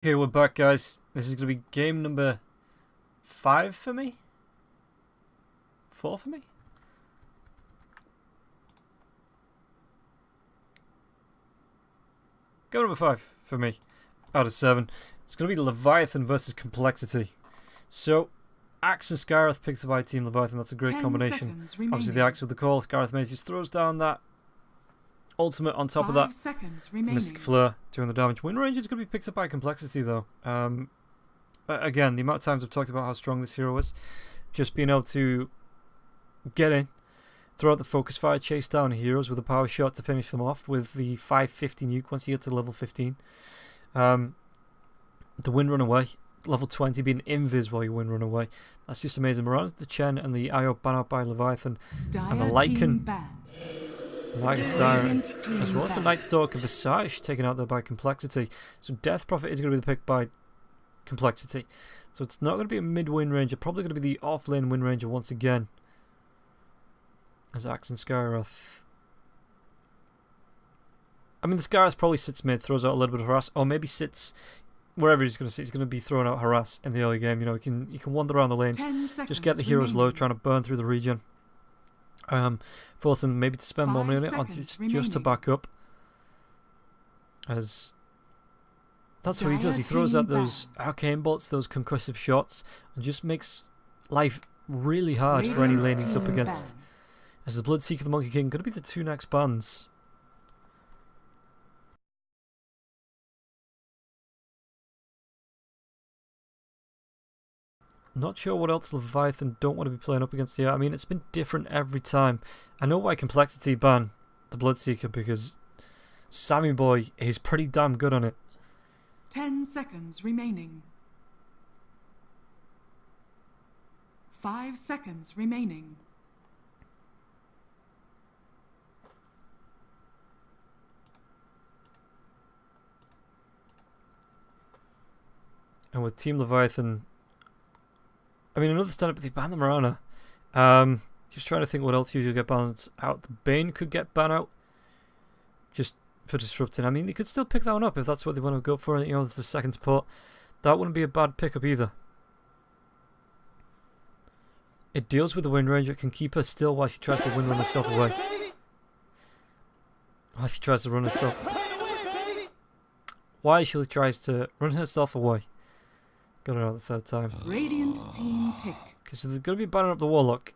Okay, we're back, guys. This is going to be game number 5 for me? 4 for me? Game number 5 for me, out of 7. It's going to be Leviathan versus compLexity. So, Axe and Scareth picks up by Team Leviathan. That's a great combination. Obviously, the Axe with the call. Scareth Mage just throws down that ultimate on top of that. Mystic Fleur doing the damage. Wind Ranger is going to be picked up by compLexity, though. Again, the amount of times I've talked about how strong this hero is, just being able to get in, throw out the focus fire, chase down heroes with a power shot to finish them off with the 550 nuke once you get to level 15. The wind run away, level 20 being invis while you wind run away. That's just amazing. Mirage, the Chen, and the IO ban out by Leviathan, and the Lycan. Night Siren, as well as the Night Stalker and Visage taken out there by compLexity. So Death Prophet is going to be the pick by compLexity. So it's not going to be a mid-Wind Ranger, probably going to be the off-lane Wind Ranger once again. As Axe and Scareth. I mean, the Scareth probably sits mid, throws out a little bit of harass, or maybe sits wherever he's going to sit. He's going to be throwing out harass in the early game. You know, you can wander around the lanes, just get the heroes low, trying to burn through the region. Force them maybe to spend more money on it, or just to back up. As that's what he does. He throws out those arcane bolts, those concussive shots, and just makes life really hard for any lane he's up against. As the Bloodseeker, the Monkey King, going to be the 2 next bans. Not sure what else Leviathan don't want to be playing up against here. I mean, it's been different every time. I know why compLexity ban the Bloodseeker, because Sammy Boy is pretty damn good on it. 10 seconds remaining. 5 seconds remaining. And with Team Leviathan, I mean, another stand-up, they ban the Marana. Just trying to think what else usually get banned out. The Bane could get banned out just for disrupting. I mean, they could still pick that one up if that's what they want to go for. You know, it's the second support. That wouldn't be a bad pickup either. It deals with the Wind Ranger. It can keep her still while she tries to wind run herself away. While she tries to run herself... Why she tries to run herself away. Got her out the third time. Radiant team pick. Because they're going to be banning up the Warlock.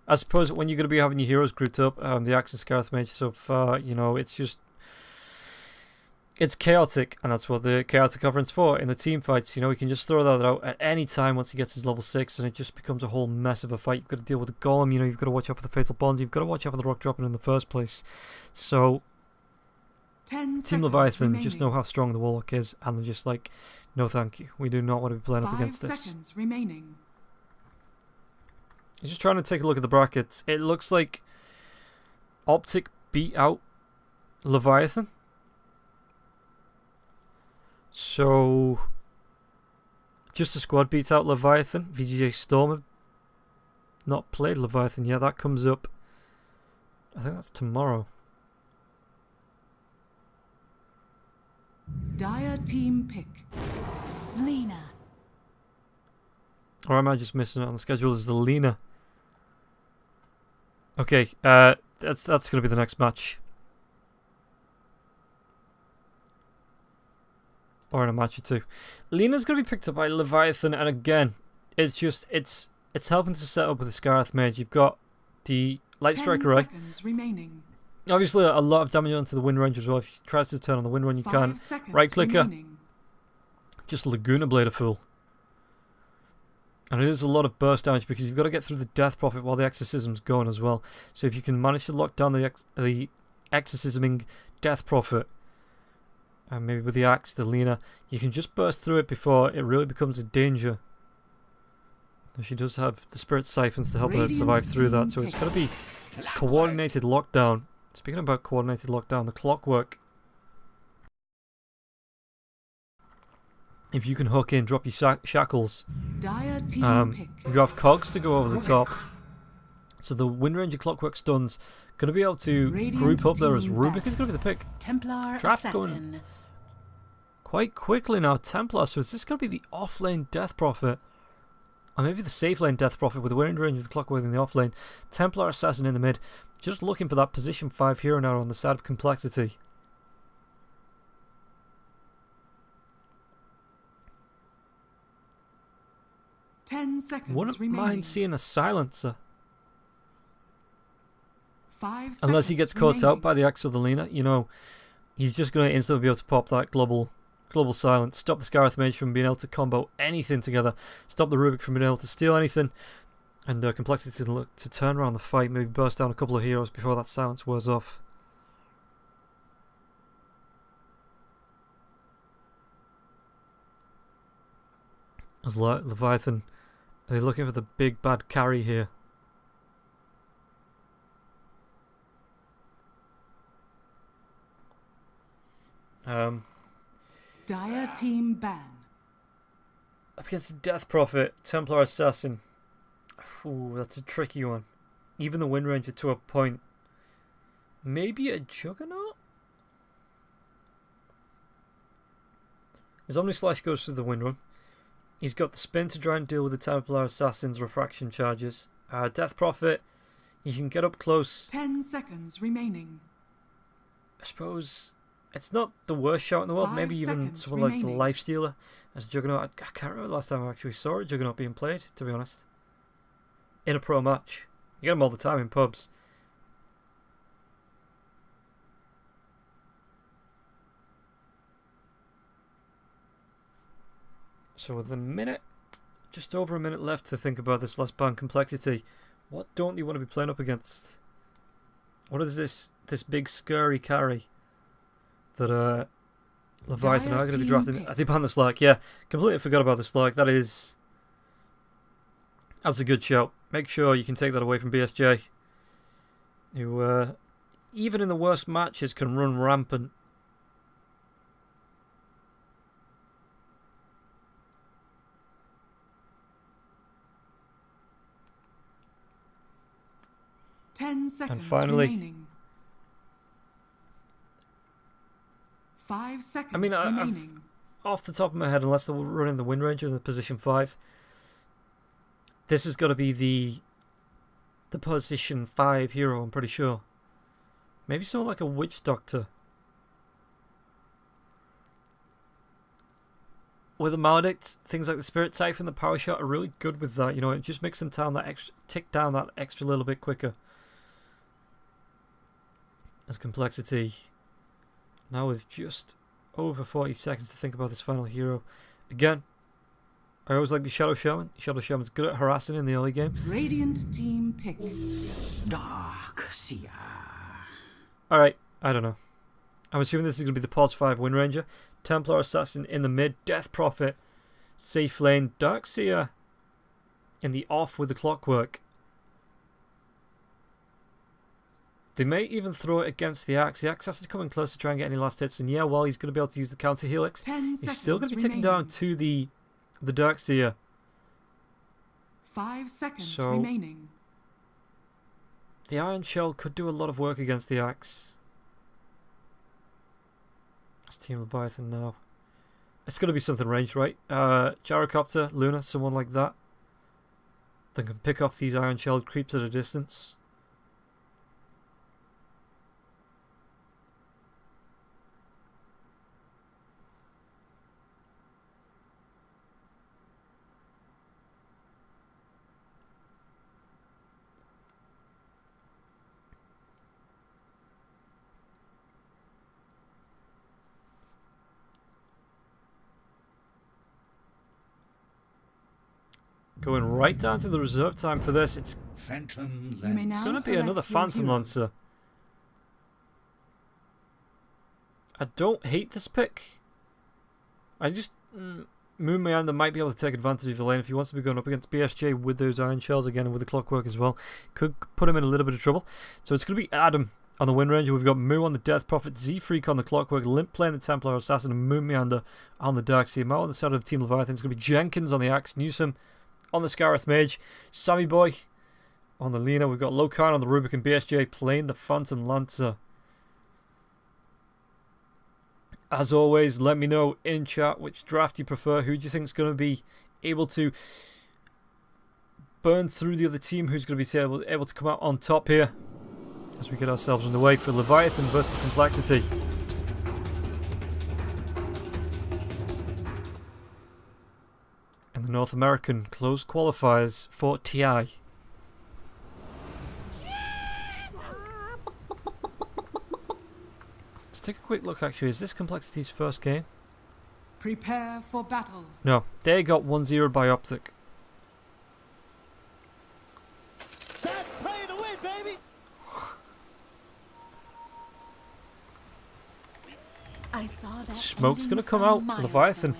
I suppose when you're going to be having your heroes grouped up, the Axe and Scareth Mage so far, you know, it's just... It's chaotic, and that's what the chaotic covering's for. In the team fights, you know, he can just throw that out at any time once he gets his level 6, and it just becomes a whole mess of a fight. You've got to deal with the Golem, you know, you've got to watch out for the Fatal Bonds, you've got to watch out for the rock dropping in the first place. So... Team Leviathan remaining. Just know how strong the Warlock is, and they're just like, no thank you. We do not want to be playing up against this. 5 seconds remaining. Just trying to take a look at the brackets. It looks like Optic beat out Leviathan. So, just the squad beats out Leviathan. VGJ Storm have not played Leviathan yet. That comes up, I think that's tomorrow. Dire team pick. Lena. Or am I just missing it on the schedule? Is the Lena? Okay, that's going to be the next match. Or in a match or two. Lena's going to be picked up by Leviathan, and again, it's just it's helping to set up with the Scareth Mage. You've got the Light Strike Array. Remaining. Obviously, a lot of damage onto the Wind Ranger as well. If he tries to turn on the Wind Run, you can right clicker. Just Laguna Blade a fool. And it is a lot of burst damage because you've got to get through the Death Prophet while the Exorcism's going as well. So if you can manage to lock down the Exorcisming Death Prophet, and maybe with the Axe, the Lena, you can just burst through it before it really becomes a danger. She does have the Spirit Siphons to help her survive through that, so it's got to be coordinated lockdown. Speaking about coordinated lockdown, the Clockwork. If you can hook in, drop your shackles. You have cogs to go over the top. So the Wind Ranger Clockwork stuns going to be able to group up there as Rubik is going to be the pick. Templar Draft Assassin. going quite quickly now. Templar, so is this going to be the off-lane Death Prophet? Or maybe the safe lane Death Prophet with the wind range of the Clockwork in the off lane. Templar Assassin in the mid. Just looking for that position 5 hero now on the side of complexity. 10 seconds Wouldn't remaining. mind seeing a silencer. 5 seconds Unless he gets caught remaining. out by the axe of the Lena, you know, he's just going to instantly be able to pop that global silence, stop the Scarith Mage from being able to combo anything together, stop the Rubik from being able to steal anything, and complexity to look to turn around the fight, maybe burst down a couple of heroes before that silence wears off. As Leviathan, are they looking for the big bad carry here? Dire team ban. Up against the Death Prophet, Templar Assassin. Ooh, that's a tricky one. Even the Wind Ranger to a point. Maybe a Juggernaut? His Omni Slash goes through the Wind Run. He's got the spin to try and deal with the Templar Assassin's refraction charges. Death Prophet, you can get up close. 10 seconds remaining. I suppose it's not the worst shot in the world. 5 Maybe even seconds someone like the remaining. Lifestealer as Juggernaut. I can't remember the last time I actually saw a Juggernaut being played, to be honest. In a pro match. You get them all the time in pubs. So with a minute, just over a minute left to think about this last ban complexity, what don't you want to be playing up against? What is this big scurry carry that Leviathan are going to be drafting? I think ban the Slark, yeah. Completely forgot about the Slark. That's a good shout. Make sure you can take that away from BSJ, who even in the worst matches can run rampant. Ten seconds And finally, remaining. 5 seconds I mean, remaining. off the top of my head, unless they're running the Wind Ranger in the position 5, this has got to be the position 5 hero, I'm pretty sure. Maybe someone like a Witch Doctor. With a Maledict, things like the Spirit Siphon and the Power Shot are really good with that. You know, it just makes them tick down that extra little bit quicker. As complexity, now with just over 40 seconds to think about this final hero. Again, I always like the Shadow Shaman. Shadow Shaman's good at harassing in the early game. Radiant team pick. Dark Seer. Alright, I don't know. I'm assuming this is going to be the Pos 5 Wind Ranger. Templar Assassin in the mid. Death Prophet. Safe lane. Darkseer in the off with the Clockwork. They may even throw it against the Axe. The Axe has to come in close to try and get any last hits. And yeah, while he's going to be able to use the counter helix, 10 he's seconds still going to be ticking down to the Darkseer. 5 seconds So- remaining. The Iron Shell could do a lot of work against the Axe. It's Team Leviathan now. It's going to be something ranged, right? Gyrocopter, Luna, someone like that. That can pick off these Iron Shelled creeps at a distance. Going right down to the reserve time for this. It's Phantom You may Lens. now going to be select another your Phantom heroes. Lancer. I don't hate this pick. I just... Moon Meander might be able to take advantage of the lane if he wants to be going up against BSJ with those Iron Shells again and with the Clockwork as well. Could put him in a little bit of trouble. So it's going to be Adam on the Wind Ranger. We've got Moo on the Death Prophet, Z-Freak on the Clockwork, Limp playing the Templar Assassin, and Moon Meander on the Darkseer. Mao on the side of Team Leviathan. It's going to be Jenkins on the Axe, Newsom on the Scarith Mage, Sammy Boy on the Lena. We've got Lokan on the Rubik, and BSJ playing the Phantom Lancer. as always, let me know in chat which draft you prefer. Who do you think is going to be able to burn through the other team? Who's going to be able to come out on top here as we get ourselves underway for Leviathan versus compLexity. And the North American closed qualifiers for TI. Let's take a quick look actually. Is this compLexity's first game? Prepare for battle. No, they got 1-0 by Optic. That's play to win, baby. I saw that. Smoke's gonna come out. Leviathan.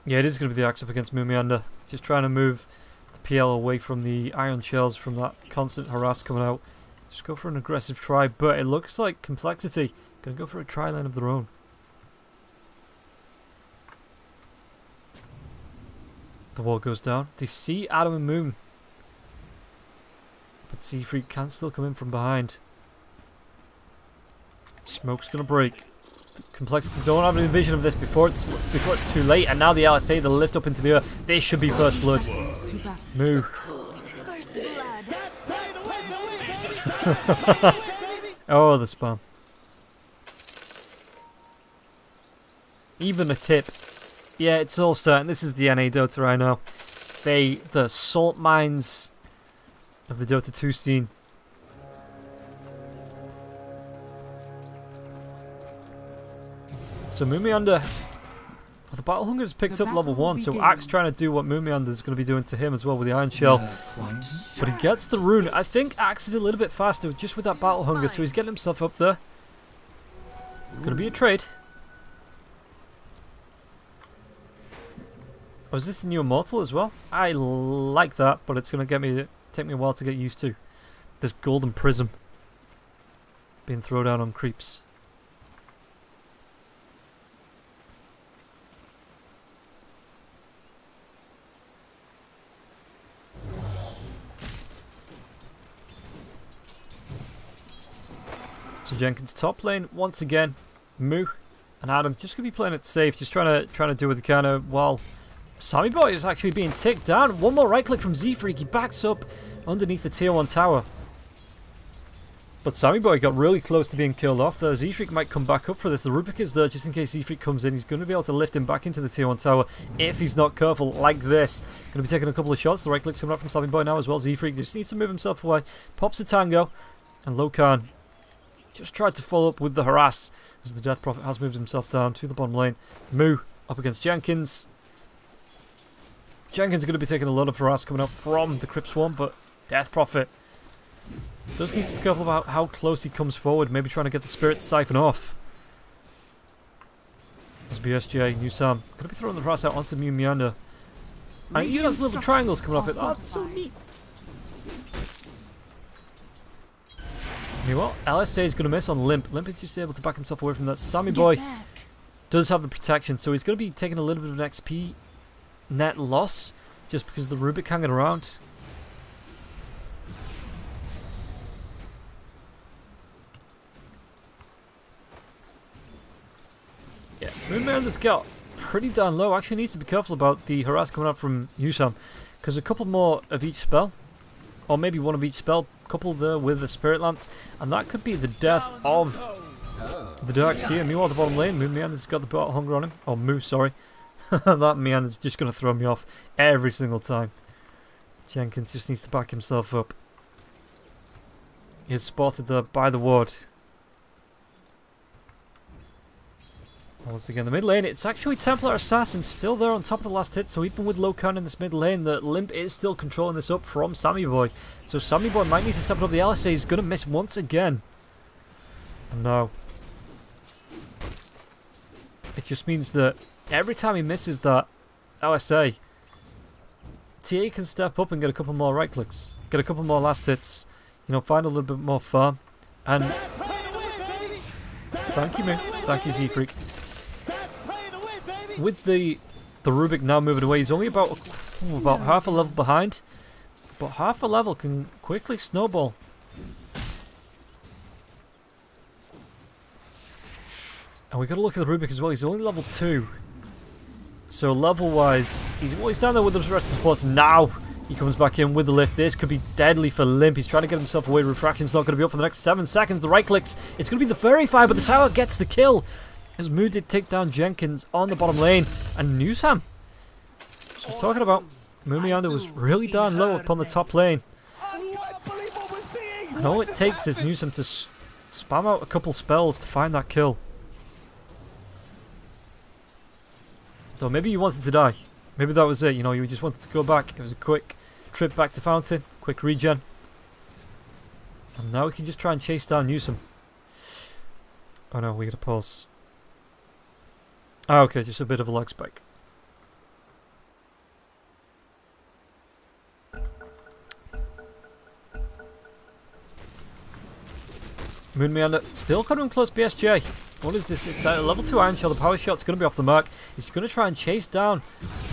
Yeah, it is going to be the axe up against Moomiander. Just trying to move the PL away from the iron shells, from that constant harass coming out. Just go for an aggressive try, but it looks like compLexity going to go for a try line of their own. The wall goes down. They see Adam and Moon, but Seafreak can still come in from behind. Smoke's going to break. compLexity don't have any vision of this before it's too late, and now the LSA, they'll lift up into the air. This should be first blood. Moo. First blood. That's play to win, baby. Oh, the spam. Even a tip. Yeah, it's all starting. This is the NA Dota I know. The salt mines of the Dota 2 scene. So Moomiander, well, the Battle Hunger has picked up level 1, so Axe trying to do what Moomiander is going to be doing to him as well with the Iron Shell. But he gets the rune. I think Axe is a little bit faster just with that Battle Hunger, so he's getting himself up there. Going to be a trade. Oh, is this a new Immortal as well? I like that, but it's going to take me a while to get used to. This Golden Prism being thrown down on creeps. So Jenkins top lane once again. Moo and Adam just gonna be playing it safe, just trying to do what they can. While Sammy Boy is actually being ticked down. One more right click from Z-Freak. He backs up underneath the tier 1 tower. But Sammy Boy got really close to being killed off there. Z-Freak might come back up for this. The Rubik is there just in case Z-Freak comes in. He's going to be able to lift him back into the tier 1 tower if he's not careful like this. Going to be taking a couple of shots. The right click's coming up from Sammy Boy now as well. Z-Freak just needs to move himself away. Pops a tango. And Lokan just tried to follow up with the harass as the Death Prophet has moved himself down to the bottom lane. Moo up against Jenkins. Jenkins is going to be taking a lot of harass coming up from the Crypt Swarm, but Death Prophet does need to be careful about how close he comes forward, maybe trying to get the Spirit to siphon off. As BSJ, New Sam, going to be throwing the harass out onto Moomiander. And even those little triangles coming off it, that's so neat. Meanwhile, LSA is going to miss on Limp. Limp is just able to back himself away from that. Sammy Boy does have the protection, so he's going to be taking a little bit of an XP net loss just because of the Rubik hanging around. Yeah, Moonmander's got pretty darn low. Actually needs to be careful about the harass coming up from Yusam, because a couple more of each spell, or maybe one of each spell, coupled there with the Spirit Lance, and that could be the death of the Dark Seer. Meanwhile, the bottom lane, Meander's got the Battle Hunger on him. Oh, Moo, sorry. That Meander's just going to throw me off every single time. Jenkins just needs to back himself up. He's spotted there by the ward. Once again, the mid lane, it's actually Templar Assassin still there on top of the last hit, so even with Lokan in this mid lane, the Limp is still controlling this up from Sammy Boy. So Sammy Boy might need to step it up. The LSA is going to miss once again. And now, it just means that every time he misses that LSA, TA can step up and get a couple more right clicks, get a couple more last hits, you know, find a little bit more farm. And thank you, man. Thank you, Z-Freak. With the Rubik now moving away, he's only about half a level behind, but half a level can quickly snowball. And we got to look at the Rubik as well. He's only level 2. So level-wise, he's down there with the rest of the sports. Now he comes back in with the lift. This could be deadly for Limp. He's trying to get himself away. Refraction's not going to be up for the next 7 seconds. The right clicks. It's going to be the Fairy Fire, but the tower gets the kill. As Moo did take down Jenkins on the bottom lane. And Newsham. So I was talking about Mumianda was really darn low up on the top lane. And all it takes is Newsham to spam out a couple spells to find that kill. Though maybe you wanted to die. Maybe that was it, you know, you just wanted to go back. It was a quick trip back to Fountain, quick regen. And now we can just try and chase down Newsham. Oh no, we gotta pause. Ah, okay, just a bit of a lag spike. Moon Meander still coming close BSJ. What is this? It's a level 2 Iron Shell. The power shot's going to be off the mark. He's going to try and chase down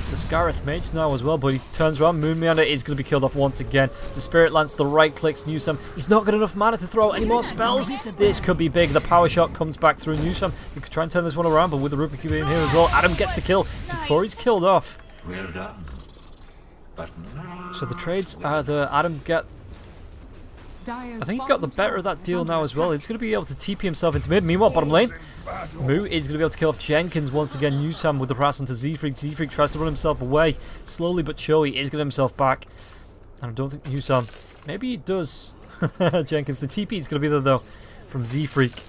the Scarith Mage now as well, but he turns around. Moon Meander is going to be killed off once again. The Spirit Lance, the right clicks Newsham. He's not got enough mana to throw any more spells. This could be big. The power shot comes back through Newsham. You could try and turn this one around, but with the Rubik Cube in here as well, Adam gets the kill before he's killed off. Well done. But So the trades are the Adam get. I think he got the better of that deal now as well. He's going to be able to TP himself into mid. Meanwhile, bottom lane, Moo is going to be able to kill off Jenkins once again. Newsham with the harass onto Z-Freak. Z-Freak tries to run himself away. Slowly but surely, he is getting himself back. And I don't think Newsham... Maybe he does. Jenkins. The TP is going to be there, though, from Z-Freak.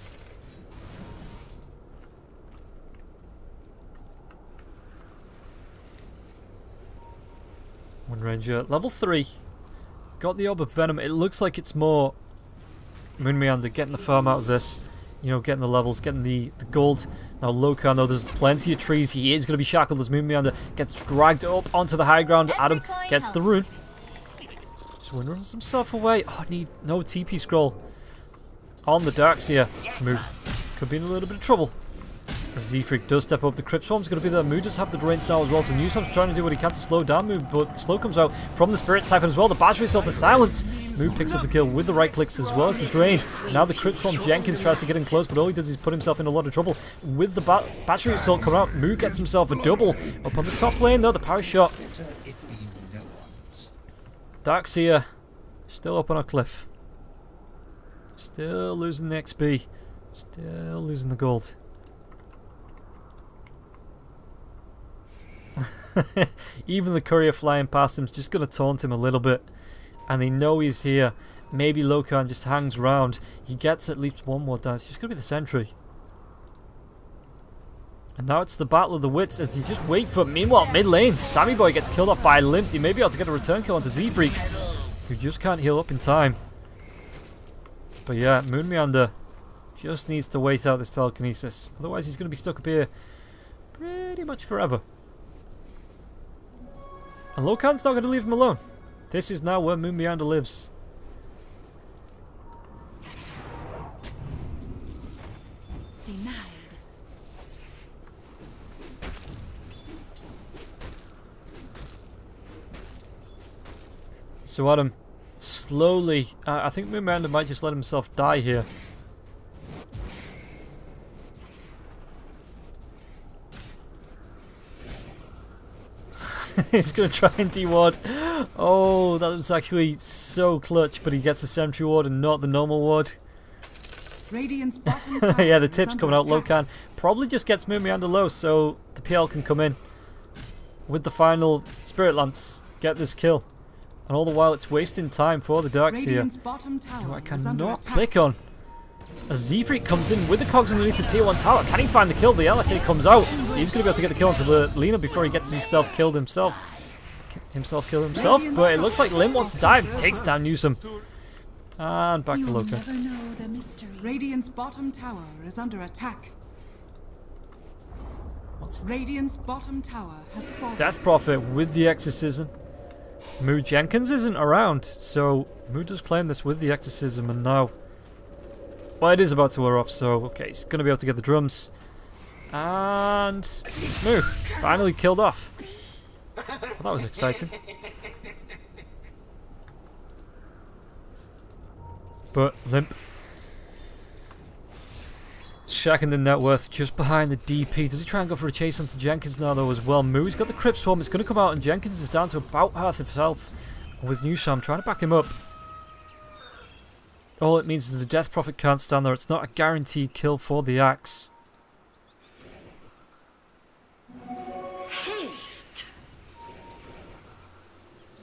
One Ranger. Level 3. Got the Orb of Venom. It looks like it's more Moon Meander getting the farm out of this. You know, getting the levels, getting the gold. Now Lokan, though, there's plenty of trees. He is going to be shackled as Moon Meander gets dragged up onto the high ground. Adam gets the rune. Swin runs himself away. Oh, need no TP scroll on the Darkseer. Moo could be in a little bit of trouble. Z-Freak does step up. The Crypt Swarm's going to be there. Moo does have the drains now as well, so Newsham's trying to do what he can to slow down Moo, but the slow comes out from the Spirit Siphon as well. The battery assault, the silence. Moo picks up the kill with the right clicks as well as the drain. Now the Crypt Swarm, Jenkins tries to get in close, but all he does is put himself in a lot of trouble. With the battery assault coming out, Moo gets himself a double. Up on the top lane though, the power shot. Darkseer still up on a cliff. Still losing the XP. Still losing the gold. Even the courier flying past him is just going to taunt him a little bit. And they know he's here. Maybe Lokan just hangs around. He gets at least one more down. It's just going to be the sentry. And now it's the battle of the wits as they just wait for it. Meanwhile, mid lane, Sammy Boy gets killed off by Limp. He may be able to get a return kill onto Z-Freak, who just can't heal up in time. But yeah, Moon Meander just needs to wait out this telekinesis. Otherwise he's going to be stuck up here pretty much forever. And Lokan's not going to leave him alone. This is now where Moon Meander lives. Denied. So Adam, slowly, I think Moon Meander might just let himself die here. He's going to try and de-ward. Oh, that was actually so clutch, but he gets the sentry ward and not the normal ward. Radiant's bottom tower Yeah, the is tips under coming out. attack. Lokan probably just gets Moon Meander low, so the PL can come in with the final Spirit Lance, get this kill. And all the while it's wasting time for the Darkseer, Radiant's bottom tower who I is under cannot attack. click on. As Z-Freak comes in with the cogs underneath the tier 1 tower. Can he find the kill? The LSA comes out. He's going to be able to get the kill onto the Lena before he gets himself killed himself. But it looks like Lim wants to dive. Takes down Newsham. And back to You'll Loka. never know the mysteries. Radiant's bottom tower is under attack. What's Radiant's bottom tower has fallen. Death Prophet with the Exorcism. Moo Jenkins isn't around, so Moo does claim this with the Exorcism, and now... Well, it is about to wear off, so okay, he's going to be able to get the drums. And... Moo, finally killed off. Well, that was exciting. But Limp... Shacking the net worth just behind the DP. Does he try and go for a chase onto Jenkins now though as well? Moo's got the Crypt Swarm. It's going to come out and Jenkins is down to about half himself. With Newsham trying to back him up. All it means is the Death Prophet can't stand there. It's not a guaranteed kill for the Axe.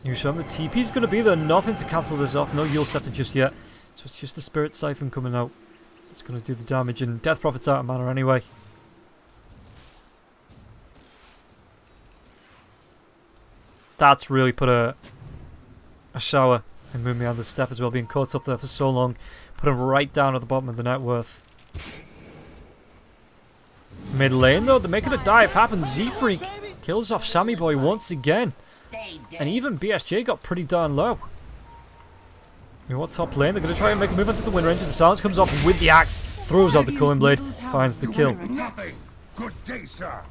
Newsham, the TP's going to be there. Nothing to cancel this off. No Yule Scepter just yet. So it's just the Spirit Siphon coming out. It's going to do the damage, and Death Prophet's out of mana anyway. That's really put a shower in Moonmeander's step as well, being caught up there for so long. Put him right down at the bottom of the net worth. Mid lane though, they're making a dive happen. Z-Freak kills off Sammy Boy once again. And even BSJ got pretty darn low. I mean, what top lane? They're going to try and make a move onto the Wind Ranger. The silence comes off with the axe. Throws out the Culling Blade. Finds the kill. Nothing. Good day, sir.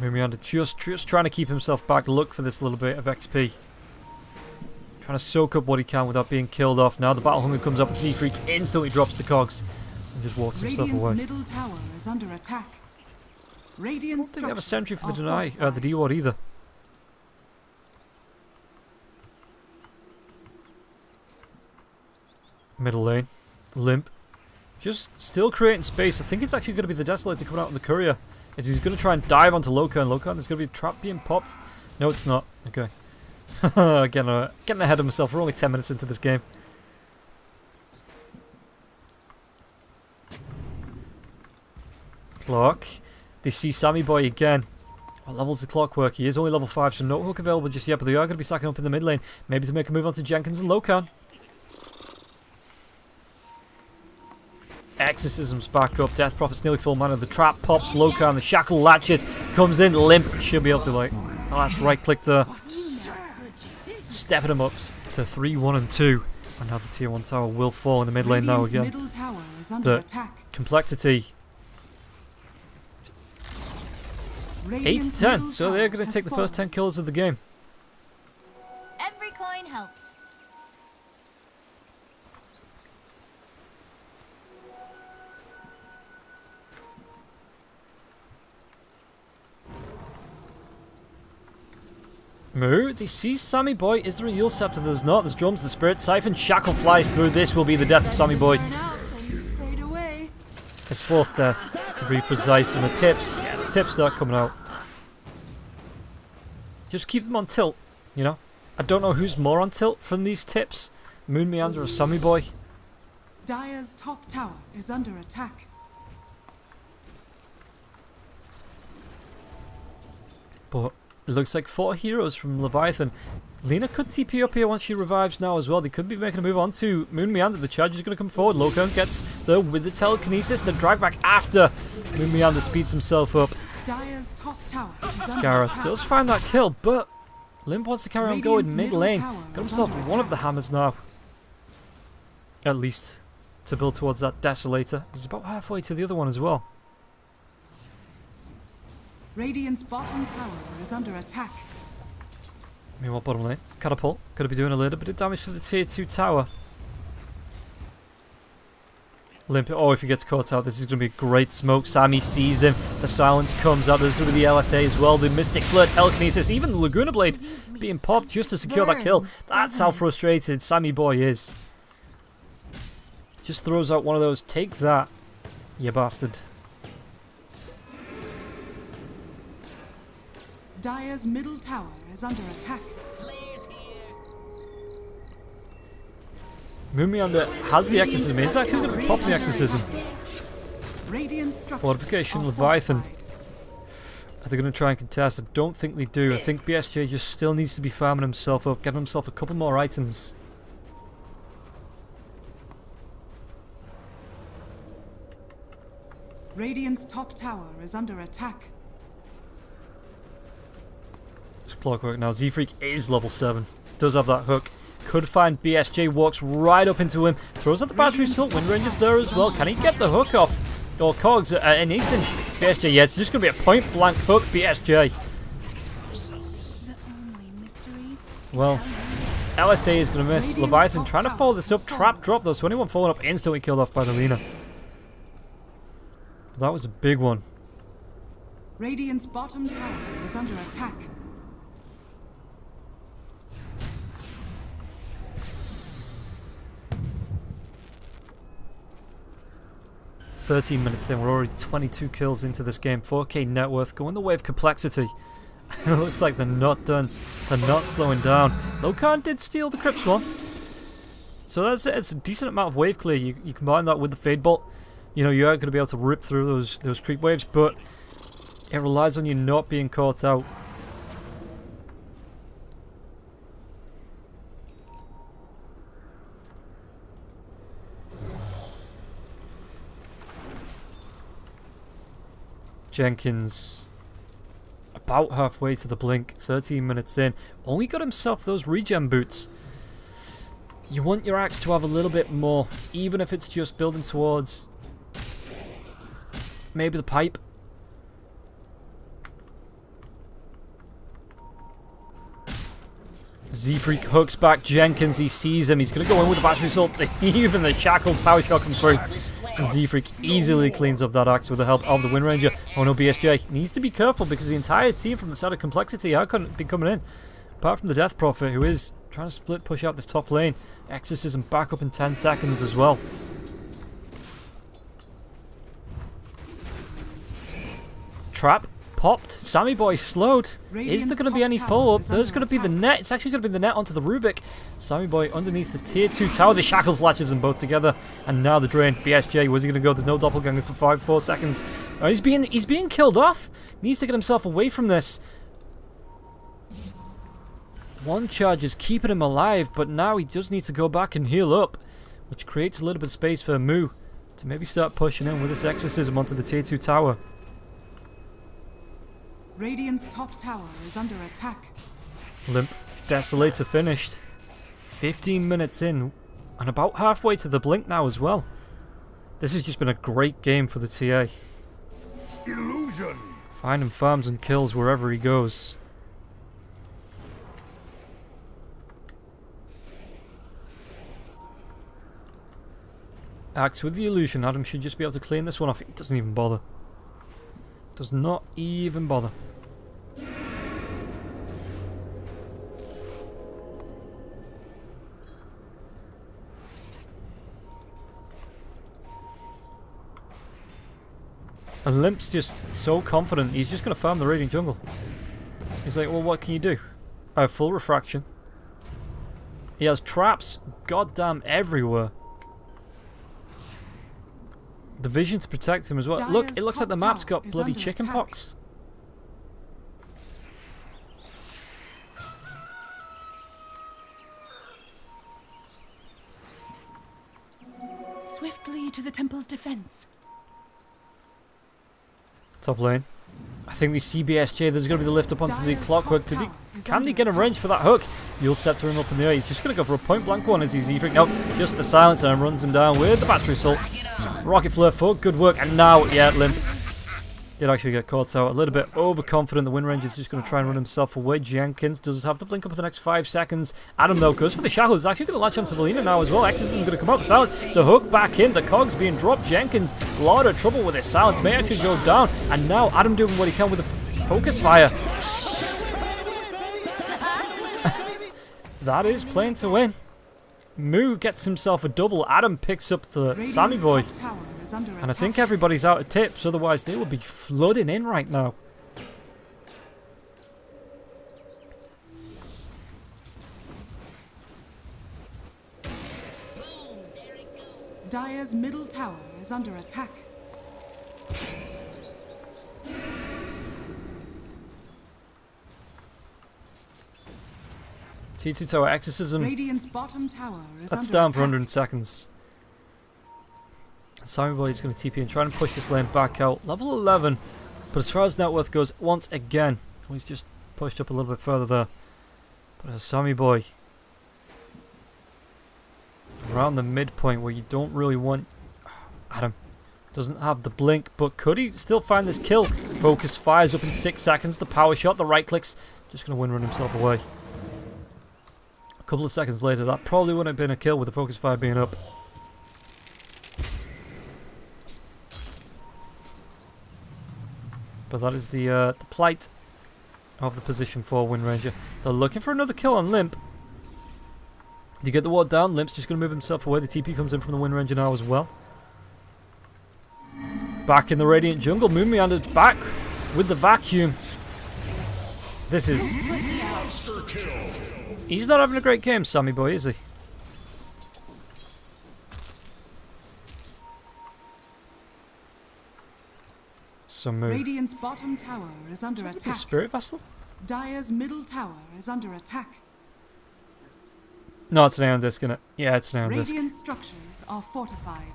Moonmeander just trying to keep himself back. Look for this little bit of XP. Trying to soak up what he can without being killed off. Now the Battle Hunger comes up and Z-Freak instantly drops the cogs. And just walks himself away. Middle tower is under attack. Radiant I don't think they have a sentry for the D-Ward either. Middle lane. Limp. Just still creating space. I think it's actually going to be the Desolator coming out on the courier. As he's going to try and dive onto Lokan. Lokan, there's going to be a trap being popped. No, it's not. Okay. Again, getting ahead of myself. We're only 10 minutes into this game. Clock. They see Sammy Boy again. What level's the Clockwork? He is only level 5, so no hook available just yet, but they are going to be sacking up in the mid lane. Maybe to make a move onto Jenkins and Lokan. Exorcism's back up. Death Prophet's nearly full mana. The trap pops. Lokan. The shackle latches. Comes in. Limp. Should be able to, like, the last right click there. Stepping him up to 3, 1, and 2. And now the tier 1 tower will fall in the mid lane now again. The compLexity. 8 to 10. So they're going to take the first 10 kills of the game. Every coin helps. Moo, they see Sammy Boy. Is there a Yule Scepter? There's not. There's drums, the Spirit Siphon. Shackle flies through. This will be the death of Sammy Boy. His 4th death, to be precise. And the tips start coming out. Just keep them on tilt, you know. I don't know who's more on tilt from these tips. Moonmeander or Sammy Boy. Dire's top tower is under attack. But it looks like 4 heroes from Leviathan. Lena could TP up here once she revives now as well. They could be making a move on to Moonmeander. The charge is going to come forward. Lokan gets there with the telekinesis. The drag back after Moonmeander speeds himself up. Dire's top tower is Scareth does find that kill, but Limp wants to carry on going mid lane. Got himself one of the hammers now. At least to build towards that Desolator. He's about halfway to the other one as well. Radiant's bottom tower is under attack. Meanwhile, bottom lane. Catapult. Could be doing a little bit of damage for the tier 2 tower. Limp. Oh, if he gets caught out, this is going to be a great smoke. Sammy sees him. The silence comes out. There's going to be the LSA as well. The Mystic Flare, Telekinesis, even the Laguna Blade being popped just to secure that kill. That's how frustrated Sammy Boy is. Just throws out one of those. Take that, you bastard. Dire's middle tower is under attack. Moonmeander has the Exorcism. Is that going to pop the Exorcism? Fortification, Leviathan. Are they going to try and contest? I don't think they do. I think BSJ just still needs to be farming himself up, getting himself a couple more items. Radiant's top tower is under attack. Clockwork now. Z-Freak is level 7. Does have that hook. Could find BSJ. Walks right up into him. Throws out the battery still. Wind Ranger's there as well. Can he get the hook off? Or Cogs and Ethan. BSJ. Yeah, it's just going to be a point blank hook. BSJ. Well, LSA is going to miss. Leviathan trying to follow this up. Trap drop though, so anyone following up instantly killed off by the Lina. That was a big one. Radiant's bottom tower is under attack. "13 minutes in, we're already 22 kills into this game. 4K net worth going the way of complexity. It looks like they're not done. They're not slowing down. Lokan did steal the Crypt Swarm. So that's it. It's a decent amount of wave clear. You combine that with the Fade Bolt. You know, you aren't going to be able to rip through those creep waves, but it relies on you not being caught out. Jenkins about halfway to the blink, 13 minutes in. Only got himself those regen boots. You want your axe to have a little bit more, even if it's just building towards maybe the pipe. Z-Freak hooks back Jenkins, he sees him, he's going to go in with the battery assault. Even the Shackles power shot comes through. And Z-Freak easily cleans up that axe with the help of the Wind Ranger. Oh no, BSJ needs to be careful because the entire team from the side of complexity are going to be coming in. Apart from the Death Prophet, who is trying to split push out this top lane. Exorcism back up in 10 seconds as well. Trap popped. Sammy Boy slowed. Is there going to be any follow-up? There's going to be the net. It's actually going to be the net onto the Rubik. Sammy Boy underneath the tier 2 tower. The Shackles latches them both together. And now the drain. BSJ, where's he going to go? There's no doppelganger for 4 seconds. Oh, he's being killed off. Needs to get himself away from this. One charge is keeping him alive, but now he just needs to go back and heal up, which creates a little bit of space for Moo to maybe start pushing in with this Exorcism onto the tier 2 tower. Radiant's top tower is under attack. Limp Desolator finished. 15 minutes in, and about halfway to the blink now as well. This has just been a great game for the TA. Illusion. Finding farms and kills wherever he goes. Axe with the illusion. Adam should just be able to clean this one off. He doesn't even bother. Does not even bother. And Limp's just so confident. He's just going to farm the Radiant Jungle. He's like, well, what can you do? I have full refraction. He has traps goddamn everywhere. The vision to protect him as well. Look, it looks like the map's got bloody chicken pox. Swiftly to the temple's defense. Top lane. I think we see BSJ. There's going to be the lift up onto the clockwork. Can they get a range for that hook? You'll scepter him up in the air. He's just going to go for a point blank one as he's Z-Freak. Nope, just the silence and runs him down with the battery assault. Rocket flare for good work. And now, yeah, Limp did actually get caught out. A little bit overconfident. The Wind Ranger's just going to try and run himself away. Jenkins does have the blink up for the next 5 seconds. Adam, though, goes for the Shackles. He's actually going to latch onto the Lina now as well. Exorcism going to come out. The silence. The hook back in. The cogs being dropped. Jenkins, a lot of trouble with his silence. May actually go down. And now Adam doing what he can with the focus fire. That is playing to win. Moo gets himself a double. Adam picks up the Sammy Boy. And I think everybody's out of tips, otherwise they will be flooding in right now. Dire's middle tower is under attack. T2 tower Exorcism. Radiant's bottom tower is That's under down for attack. 100 seconds. Sammy Boy is going to TP and try and push this lane back out. Level 11. But as far as net worth goes, once again, he's just pushed up a little bit further there. But as Sammy Boy, around the midpoint where you don't really want... Adam doesn't have the blink, but could he still find this kill? Focus fires up in 6 seconds. The power shot, the right clicks. Just going to win run himself away. couple of seconds later, that probably wouldn't have been a kill with the focus fire being up. But that is the plight of the position for Wind Ranger. They're looking for another kill on Limp. You get the ward down, Limp's just going to move himself away. The TP comes in from the Wind Ranger now as well. Back in the Radiant Jungle, Moon meandered back with the vacuum. This is... He's not having a great game, Sammy boy, is he? Some move. Radiant's bottom tower is under attack. Spirit Vessel? Dire's middle tower is under attack. No, it's an Ion Disc, isn't it? Yeah, it's an Ion Disc. Radiant structures are fortified.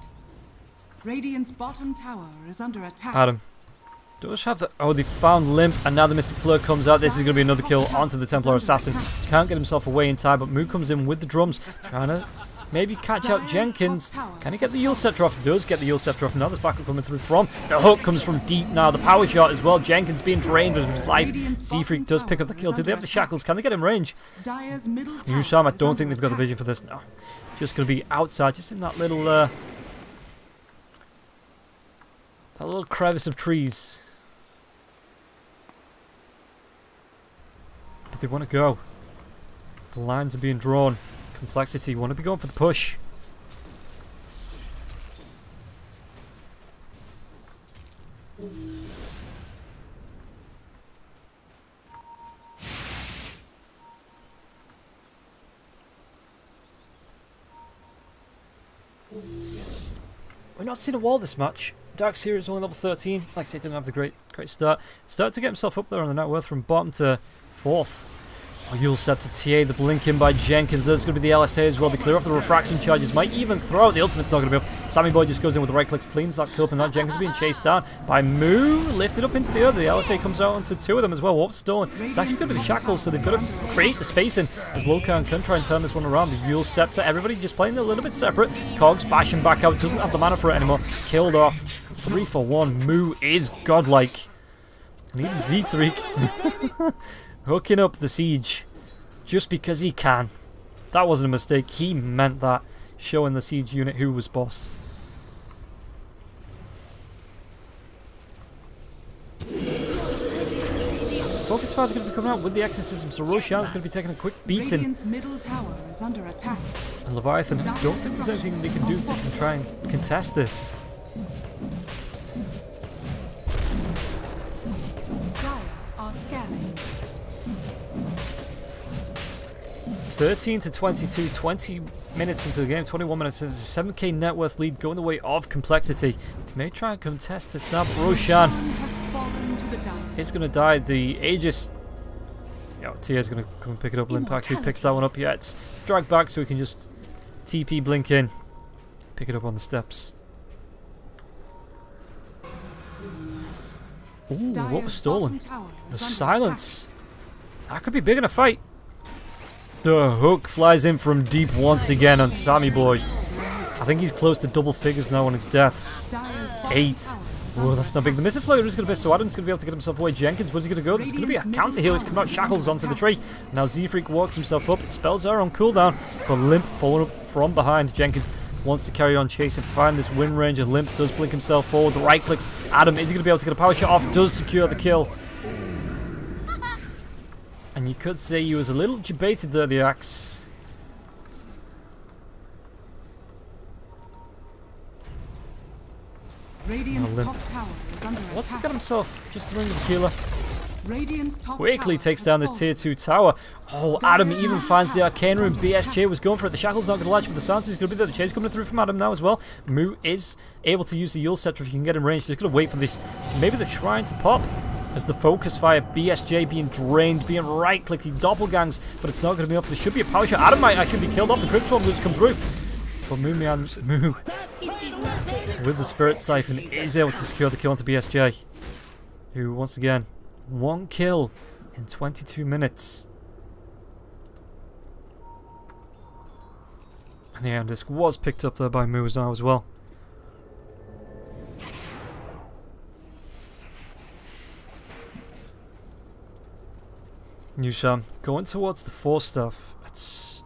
Radiant's bottom tower is under attack. Adam. Does have the... Oh, they found Limp, and now the Mystic Flare comes out. This is going to be another kill onto the Templar Assassin. Can't get himself away in time, but Moo comes in with the drums, trying to maybe catch out Jenkins. Can he get the Yule Scepter off? Does get the Yule Scepter off. Now there's backup coming through from. The hook comes from deep now. The power shot as well. Jenkins being drained of his life. Seafreak does pick up the kill. Do they have the shackles? Can they get in range? New Sam, I don't think they've got the vision for this. No. Just going to be outside, just in that little crevice of trees. But they want to go. The lines are being drawn. compLexity want to be going for the push. We're not seeing a wall this match. Dark's here is only level 13. Like I said, didn't have the great start. Started to get himself up there on the net worth from bottom to 4th. Oh, Yule Scepter TA, the blink in by Jenkins. There's going to be the LSA as well. They clear off the refraction charges. Might even throw out the ultimate's not going to be up. Sammy Boy just goes in with the right clicks, cleans that kill up, and now Jenkins being chased down by Moo. Lifted up into the other. The LSA comes out onto 2 of them as well. Warp's stolen. It's actually going to be the shackles, so they've got to create the spacing as Lokan can try and turn this one around. The Yule Scepter, everybody just playing a little bit separate. Cogs bashing back out. Doesn't have the mana for it anymore. Killed off. 3 for 1. Moo is godlike. And even Z3 hooking up the siege. Just because he can. That wasn't a mistake. He meant that. Showing the siege unit who was boss. Focus Fire is going to be coming out with the exorcism, so Roshan is going to be taking a quick beating. Radiant's middle tower is under attack. And Leviathan, I don't think there's anything they can do to try and contest this. Dire are scanning. 13 to 22, 20 minutes into the game, 21 minutes into the 7k net worth lead going the way of compLexity. They may try and contest this now, but Roshan has fallen to the dire. is going to die. The Aegis... Yeah, Tia's going to come and pick it up. Limp actually picks that one up. Yeah, it's dragged back so we can just TP blink in. Pick it up on the steps. Ooh, what was stolen? The silence. That could be big in a fight. The hook flies in from deep once again on Sammy Boy. I think he's close to double figures now on his deaths. 8. Oh, that's not big. The Mystic Flare is going to be so Adam's going to be able to get himself away. Jenkins, where's he going to go? There's going to be a counter heal. He's coming out shackles onto the tree. Now Z-Freak walks himself up. Spells are on cooldown, but Limp following up from behind. Jenkins wants to carry on chasing, find this Wind Ranger. Limp does blink himself forward. The right clicks. Adam, is he going to be able to get a power shot off? Does secure the kill. And you could say he was a little debated there, the axe. Radiant's top tower is under What's he attack. got himself? Just the ring of the killer. Radiant's top Quickly tower takes has down this fallen. tier 2 tower. Oh, Adam even finds the arcane room. BSJ was going for it. The shackle's not going to latch, but the silence is going to be there. The chase coming through from Adam now as well. Moo is able to use the Yule Scepter if he can get in range. Just going to wait for this. Maybe the shrine to pop. As the focus fire, BSJ being drained, being right-clicked, he doppelgangs, but it's not going to be enough. There should be a power shot. Adam might actually be killed off. The Crypt Swarm loops come through. But Moo with the Spirit Siphon is able to secure the kill onto BSJ, who once again, 1 kill in 22 minutes. And the Iron Disc was picked up there by Moo now as well. New Sam going towards the 4 stuff. It's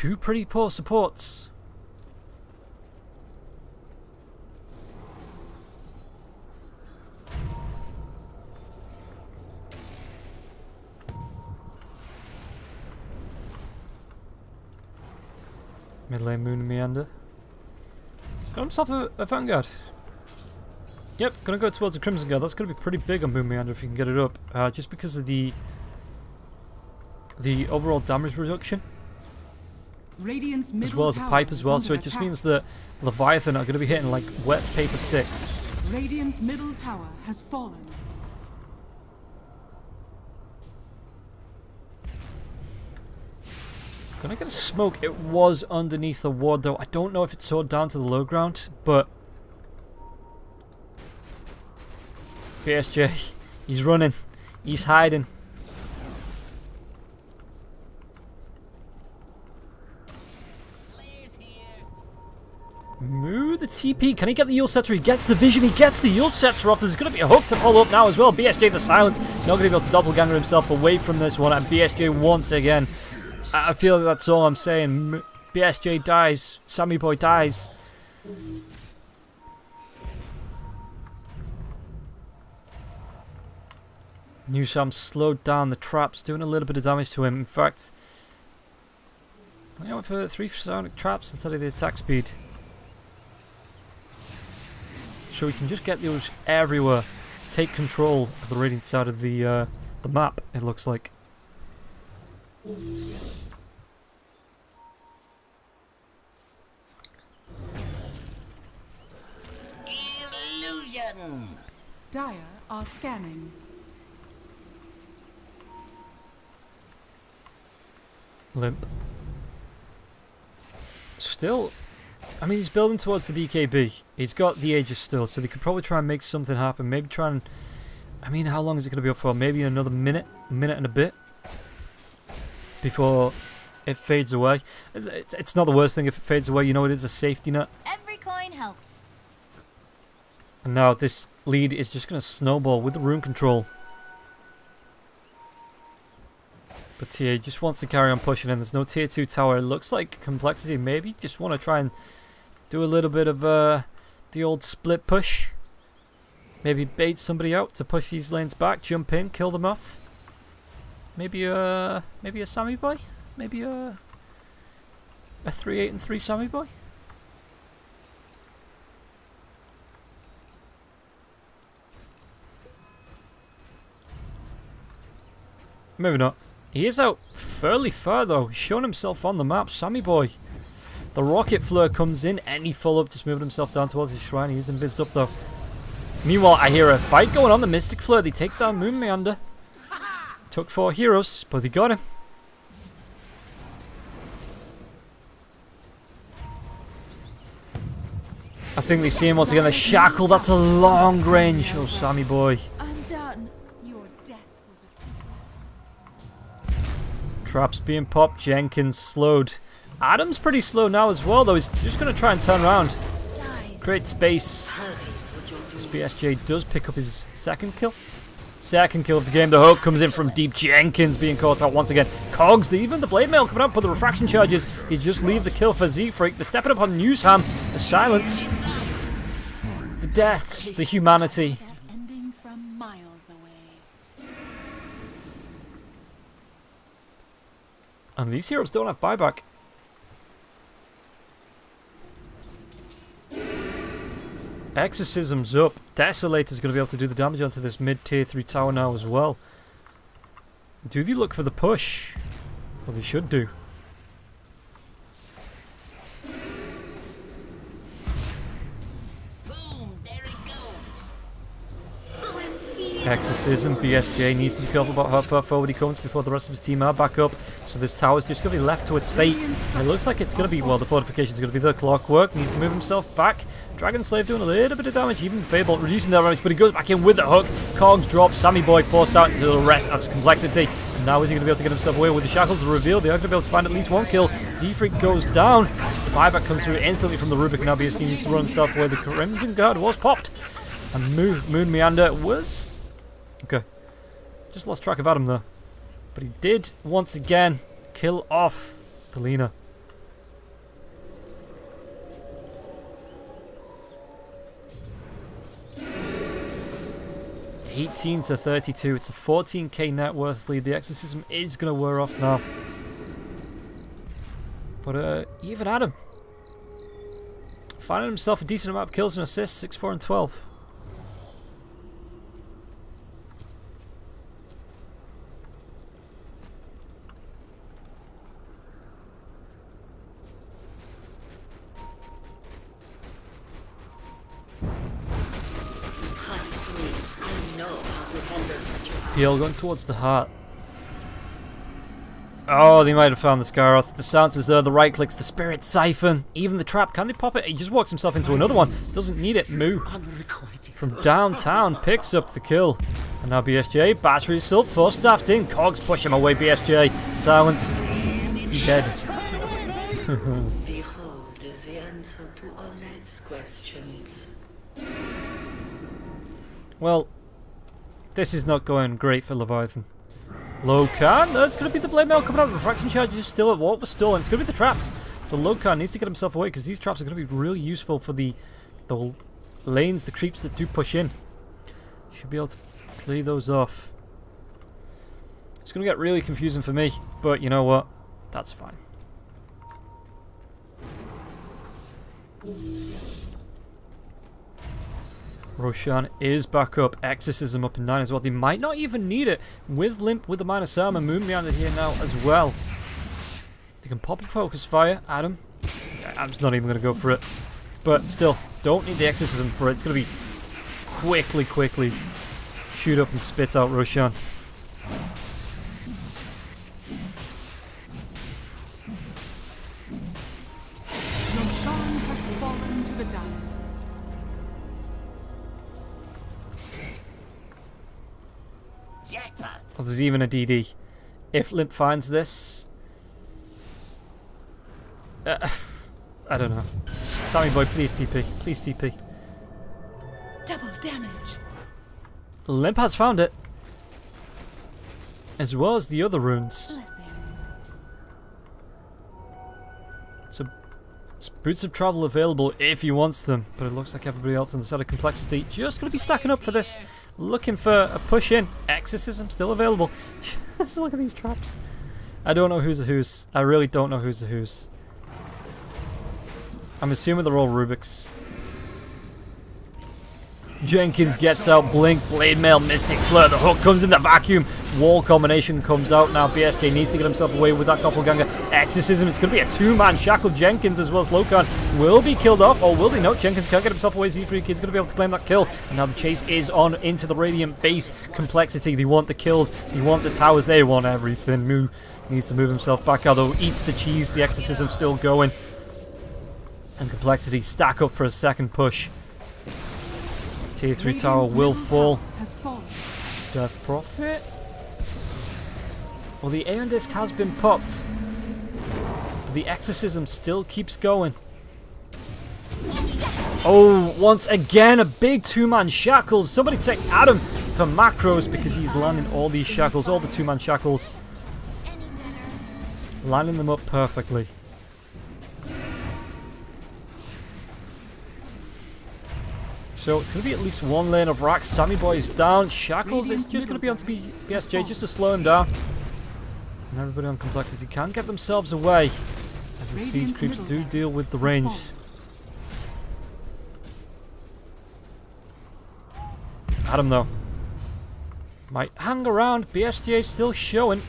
two pretty poor supports. Mid lane Moon and Meander. He's got himself a Vanguard. Yep, gonna go towards the Crimson Guard. That's gonna be pretty big on Moon Meander if you can get it up. Just because of the overall damage reduction. Radiant's As well as a pipe as well, so it just means that Leviathan are gonna be hitting like wet paper sticks. Radiant's middle tower has fallen. Gonna get a smoke. It was underneath the ward though. I don't know if it's soared down to the low ground, but BSJ, he's running. He's hiding. Move the TP. Can he get the Yule Scepter? He gets the vision. He gets the Yule Scepter off. There's going to be a hook to follow up now as well. BSJ the silence. Not going to be able to doppelganger himself away from this one. And BSJ once again. I feel like that's all I'm saying. BSJ dies. Sammy Boy dies. New Sam slowed down the traps, doing a little bit of damage to him. In fact, I went for 3 sonic traps instead of the attack speed. So we can just get those everywhere. Take control of the radiant side of the map, it looks like. Illusion! Dire are scanning. Limp. Still, I mean, he's building towards the BKB. He's got the Aegis still, so they could probably try and make something happen. Maybe try and... I mean, how long is it going to be up for? Maybe another minute and a bit before it fades away. It's not the worst thing if it fades away. You know, it is a safety net. Every coin helps. And now this lead is just going to snowball with the room control. But TA just wants to carry on pushing in. There's no tier 2 tower. It looks like compLexity maybe just want to try and do a little bit of the old split push. Maybe bait somebody out to push these lanes back, jump in, kill them off. Maybe a Sammy Boy? Maybe a 3-8 and 3 Sammy Boy? Maybe not. He is out fairly far though. He's shown himself on the map. Sammy Boy. The rocket flare comes in. Any follow-up, just moving himself down towards his shrine. He is invised up though. Meanwhile, I hear a fight going on. The Mystic Flare. They take down Moon Meander. Took 4 heroes, but they got him. I think they see him once again. The shackle. That's a long range. Oh, Sammy Boy. I'm done. Your death was a secret. Traps being popped. Jenkins slowed. Adam's pretty slow now as well, though. He's just going to try and turn around. Great space. This BSJ does pick up his second kill. Second kill of the game. The hook comes in from deep. Jenkins being caught out once again. Cogs, even the blade mail coming up for the refraction charges. They just leave the kill for Z-Freak. They're stepping up on Newsham. The silence. The deaths. The humanity. Ending from miles away. And these heroes don't have buyback. Exorcism's up. Desolator's going to be able to do the damage onto this mid-tier 3 tower now as well. Do they look for the push? Well, they should do. Boom! There it goes! Exorcism, BSJ needs to be careful about how far forward he comes before the rest of his team are back up. So this tower's just going to be left to its fate. And it looks like it's going to be, well, the fortification's going to be the clockwork. Needs to move himself back. Dragon Slave doing a little bit of damage, even Fable reducing their damage, but he goes back in with the hook. Cogs drops, Sammy Boy forced out into the rest of his complexity. And now is he going to be able to get himself away with the shackles revealed? They are going to be able to find at least one kill. Z-Freak goes down. The buyback comes through instantly from the Rubik. Now BSD needs to run himself away. The Crimson Guard was popped. And Moon Meander was... Okay. Just lost track of Adam there. But he did, once again, kill off Delina. 18 to 32. It's a 14k net worth lead. The exorcism is going to wear off now. But even Adam finding himself a decent amount of kills and assists, 6, 4, and 12. PL going towards the heart. Oh, they might have found the Scaroth. The silencer's there, the right clicks, the spirit siphon, even the trap. Can they pop it? He just walks himself into another one. Doesn't need it. Moo from downtown picks up the kill. And now BSJ, battery assault, full staffed in. Cogs push him away. BSJ silenced. He's dead. Behold the answer to all life's questions. Well, this is not going great for Leviathan. Lokan, that's going to be the blade mail coming out. Refraction charge is still at what was stolen. It's going to be the traps. So Lokan needs to get himself away because these traps are going to be really useful for the lanes, the creeps that do push in. Should be able to play those off. It's going to get really confusing for me, but you know what? That's fine. Roshan is back up. Exorcism up in 9 as well. They might not even need it. With Limp, with the minus armor, Moon behind it here now as well. They can pop a focus fire. Adam. I'm just not even going to go for it. But still, don't need the exorcism for it. It's going to be quickly shoot up and spit out Roshan. Roshan has fallen to the dire. Oh, there's even a DD. If Limp finds this... I don't know. Sammy boy, please TP. Please TP. Double damage. Limp has found it. As well as the other runes. Blessings. So, Boots of Travel available if he wants them. But it looks like everybody else on the side of complexity just going to be stacking up for this. Looking for a push in. Exorcism still available. Let's look at these traps. I don't know who's a who's. I really don't know who's a who's. I'm assuming they're all Rubik's. Jenkins gets out, Blink, Blade Mail, Mystic Flare, the hook comes in, the vacuum, wall combination comes out now. BSJ needs to get himself away with that doppelganger. Exorcism, it's going to be a two-man shackle. Jenkins as well as Lokan will be killed off, or will they? No, Jenkins can't get himself away. Z3 Kid's going to be able to claim that kill. And now the chase is on into the Radiant base. Complexity, they want the kills, they want the towers, they want everything. Moo needs to move himself back out, though eats the cheese. The Exorcism still going. And Complexity stack up for a second push. Tier 3 tower will fall. Death Prophet. Well, the Aeon Disc has been popped. But the Exorcism still keeps going. Oh, once again, a big two-man shackles. Somebody take Adam for macros because he's landing all these shackles, all the two-man shackles. Lining them up perfectly. So it's going to be at least one lane of racks. Sammy Boy is down. Shackles is just going to be on to BSJ just to slow him down. And everybody on complexity can get themselves away as the siege creeps do deal with the range. Adam though might hang around. BSJ still showing.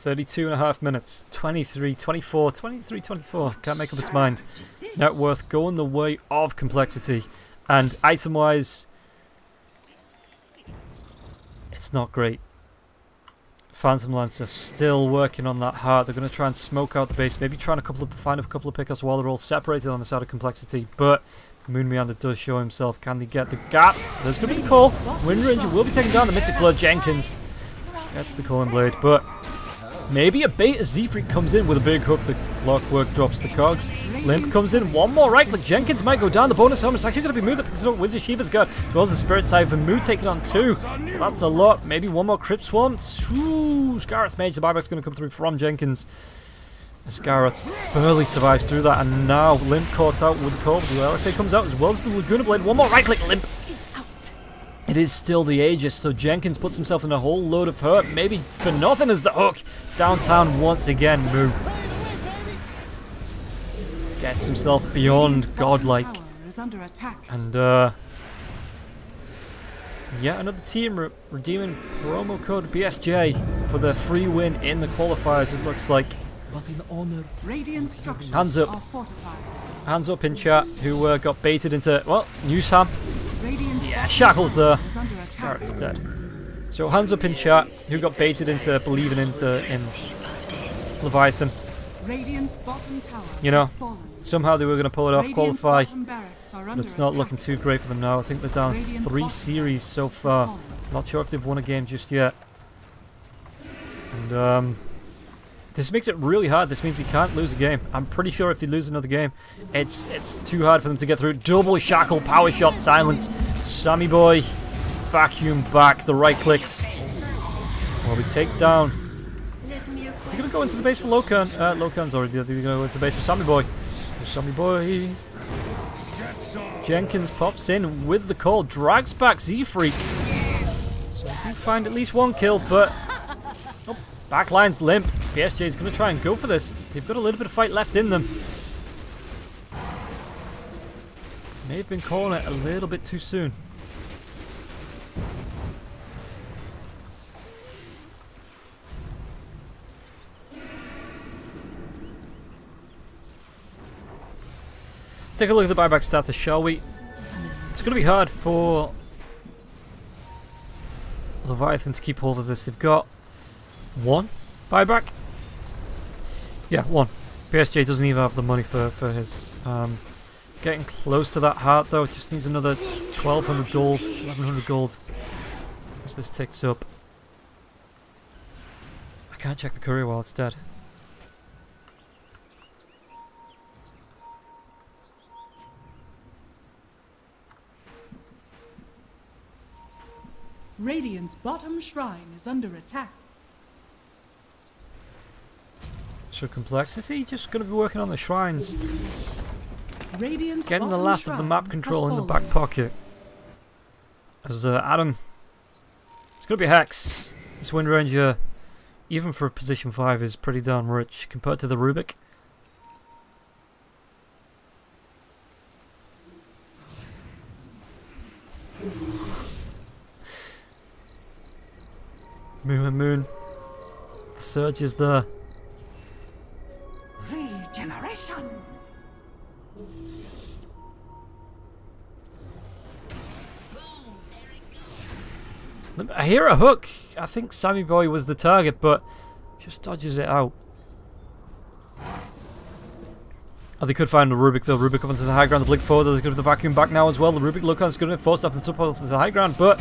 .32.5 minutes, 23, 24, 23, 24, can't make up its mind. Net worth going the way of complexity. And item-wise, it's not great. Phantom Lancer still working on that heart. They're going to try and smoke out the base, maybe trying find a couple of pickups while they're all separated on the side of complexity. But Moon Meander does show himself. Can they get the gap? There's going to be the call. Wind Ranger will be taking down the Mystic Flood. Jenkins gets the Calling Blade, but maybe a bait as Z-Freak comes in with a big hook. The Clockwork drops the cogs. Limp comes in. One more right click. Jenkins might go down. The bonus home is actually going to be Moo that picks it up with Yeshiva's guard. As well as the Spirit Side for Moo taking on 2. That's a lot. Maybe one more Crypt Swarm. Ooh, Scareth Mage. The buyback's going to come through from Jenkins. Scareth barely survives through that. And now Limp caught out with the Cold. The LSA comes out as well as the Laguna Blade. One more right click. Limp. It is still the Aegis, so Jenkins puts himself in a whole load of hurt. Maybe for nothing as the hook. Downtown once again. Moo gets himself beyond godlike. And yeah, another team redeeming promo code BSJ for their free win in the qualifiers, it looks like. Hands up. Hands up in chat who got baited into, well, Newsham. Yeah, Shackle's there. Scarrett's dead. So hands up in chat who got baited into believing in Leviathan. You know, somehow they were going to pull it off, qualify, but it's not looking too great for them now. I think they're down 3 series so far. Not sure if they've won a game just yet. And this makes it really hard. This means they can't lose a game. I'm pretty sure if they lose another game, it's too hard for them to get through. Double shackle, power shot, silence. Sammy Boy, vacuum back, the right clicks. While we take down. They're going to go into the base for Locan. Locan's already dead. They're going to go into the base for Sammy Boy. Sammy Boy. Jenkins pops in with the call. Drags back Z-Freak. So they do find at least one kill, but... Oh, backline's limp. BSJ is going to try and go for this. They've got a little bit of fight left in them. May have been calling it a little bit too soon. Let's take a look at the buyback status, shall we? It's going to be hard for Leviathan to keep hold of this. They've got 1 buyback. Yeah, 1. BSJ doesn't even have the money for his. Getting close to that heart though. It just needs another 1,200 gold, 1,100 gold as this ticks up. I can't check the courier while it's dead. Radiant's bottom shrine is under attack. So compLexity just going to be working on the shrines. Radiant's Getting the last of the map control in the back pocket. As Adam, it's going to be Hex. This Wind Ranger, even for position 5, is pretty darn rich compared to the Rubik. Moon. The surge is there. Regeneration. I hear a hook. I think Sammy Boy was the target, but just dodges it out. Oh, they could find the Rubik though. Rubik up onto the high ground. The blink forward. There's going to be the vacuum back now as well. The Rubik Locan's going to force up and top of the high ground, but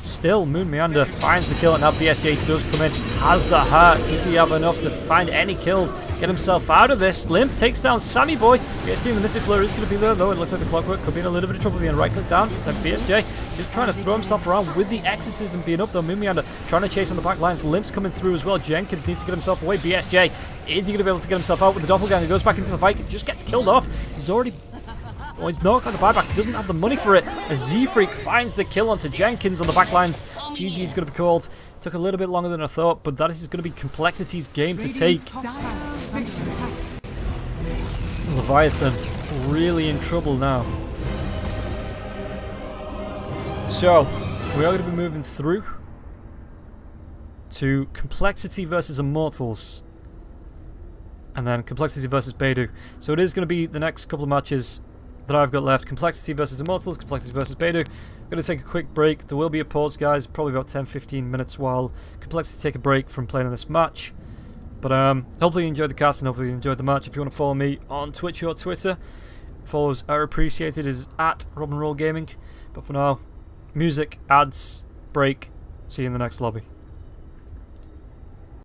still, Moon Meander finds the kill, and now BSJ does come in, has the heart. Does he have enough to find any kills, get himself out of this? Limp takes down Sammy Boy. BSJ and the Mystic Flare is going to be there, though. It looks like the Clockwork could be in a little bit of trouble being right click down. So BSJ just trying to throw himself around with the Exorcism being up, though. Moon Meander trying to chase on the back lines. Limp's coming through as well. Jenkins needs to get himself away. BSJ, is he going to be able to get himself out with the Doppelganger? Goes back into the fight, just gets killed off. He's already... Oh, he's not got the buyback. He doesn't have the money for it. A Z-Freak finds the kill onto Jenkins on the backlines. GG is going to be called. Took a little bit longer than I thought, but that is going to be compLexity's game to take. Leviathan really in trouble now. So, we are going to be moving through to compLexity versus Immortals. And then compLexity versus Beidou. So it is going to be the next couple of matches that I've got left. compLexity versus Immortals, compLexity versus Beidou. I'm going to take a quick break. There will be a pause, guys, probably about 10-15 minutes while compLexity take a break from playing in this match. But hopefully you enjoyed the cast and hopefully you enjoyed the match. If you want to follow me on Twitch or Twitter, follows are appreciated, is at Robnroll Gaming. But for now, music, ads, break. See you in the next lobby.